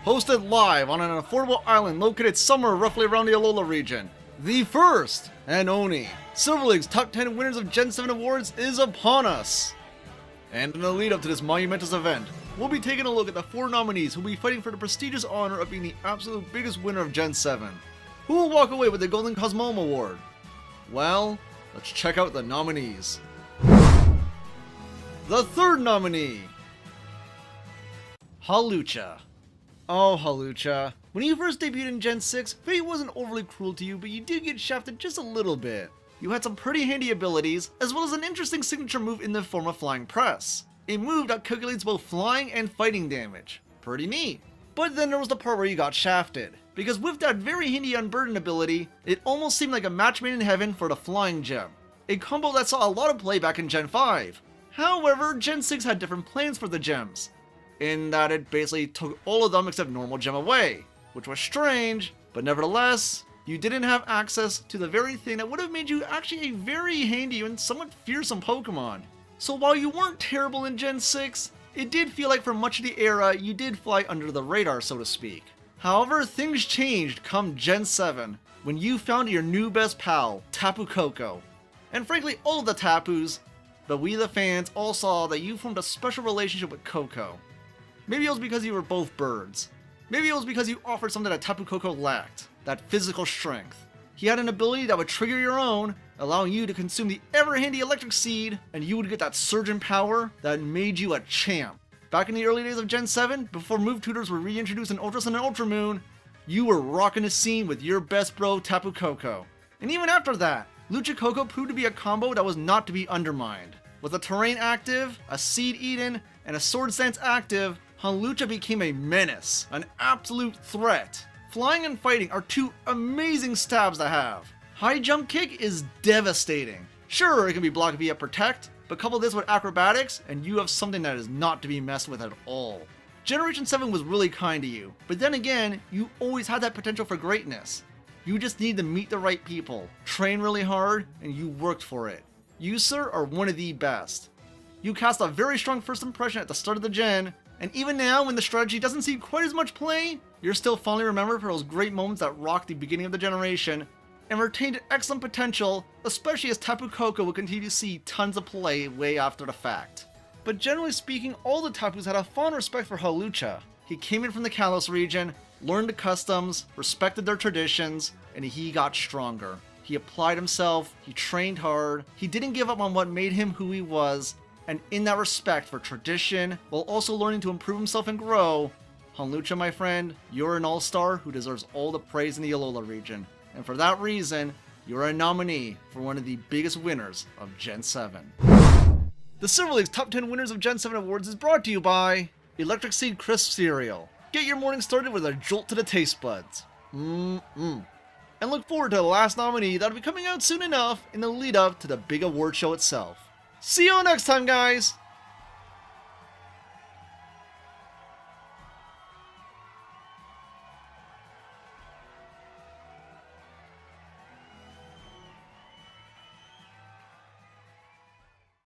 hosted live on an affordable island located somewhere roughly around the Hawlucha region. The first and only Silver League's top 10 winners of Gen 7 awards is upon us. And in the lead up to this monumentous event, we'll be taking a look at the 4 nominees who will be fighting for the prestigious honor of being the absolute biggest winner of Gen 7. Who will walk away with the Golden Cosmome Award? Well, let's check out the nominees. The third nominee, Hawlucha. Oh, Hawlucha. When you first debuted in Gen 6, fate wasn't overly cruel to you, but you did get shafted just a little bit. You had some pretty handy abilities, as well as an interesting signature move in the form of Flying Press. A move that calculates both flying and fighting damage. Pretty neat. But then there was the part where you got shafted, because with that very handy Unburden ability, it almost seemed like a match made in heaven for the Flying Gem. A combo that saw a lot of play back in Gen 5. However, Gen 6 had different plans for the gems, in that it basically took all of them except normal gem away, which was strange, but nevertheless, you didn't have access to the very thing that would have made you actually a very handy and somewhat fearsome Pokemon. So while you weren't terrible in Gen 6, it did feel like for much of the era you did fly under the radar, so to speak. However, things changed come Gen 7, when you found your new best pal, Tapu Koko. And frankly, all of the Tapus, but we the fans all saw that you formed a special relationship with Koko. Maybe it was because you were both birds. Maybe it was because you offered something that Tapu Koko lacked, that physical strength. He had an ability that would trigger your own, allowing you to consume the ever-handy Electric Seed, and you would get that surge in power that made you a champ. Back in the early days of Gen 7, before move tutors were reintroduced in Ultra Sun and Ultra Moon, you were rocking the scene with your best bro Tapu Koko. And even after that, Lucha Koko proved to be a combo that was not to be undermined. With a Terrain active, a Seed Eaten, and a Sword Stance active, Hawlucha became a menace, an absolute threat. Flying and fighting are 2 amazing stabs to have. High Jump Kick is devastating. Sure, it can be blocked via Protect, but couple this with Acrobatics, and you have something that is not to be messed with at all. Generation 7 was really kind to you, but then again, you always had that potential for greatness. You just need to meet the right people, train really hard, and you worked for it. You, sir, are one of the best. You cast a very strong first impression at the start of the gen, and even now when the strategy doesn't see quite as much play, you're still fondly remembered for those great moments that rocked the beginning of the generation, and retained excellent potential, especially as Tapu Koko will continue to see tons of play way after the fact. But generally speaking, all the Tapus had a fond respect for Hawlucha. He came in from the Kalos region, learned the customs, respected their traditions, and he got stronger. He applied himself, he trained hard, he didn't give up on what made him who he was, and in that respect for tradition, while also learning to improve himself and grow, Hawlucha, my friend, you're an all-star who deserves all the praise in the Hawlucha region. And for that reason, you're a nominee for one of the biggest winners of Gen 7. The Silver League's top 10 winners of Gen 7 awards is brought to you by Electric Seed Crisp Cereal. Get your morning started with a jolt to the taste buds. And look forward to the last nominee that'll be coming out soon enough in the lead up to the big award show itself. See you all next time, guys!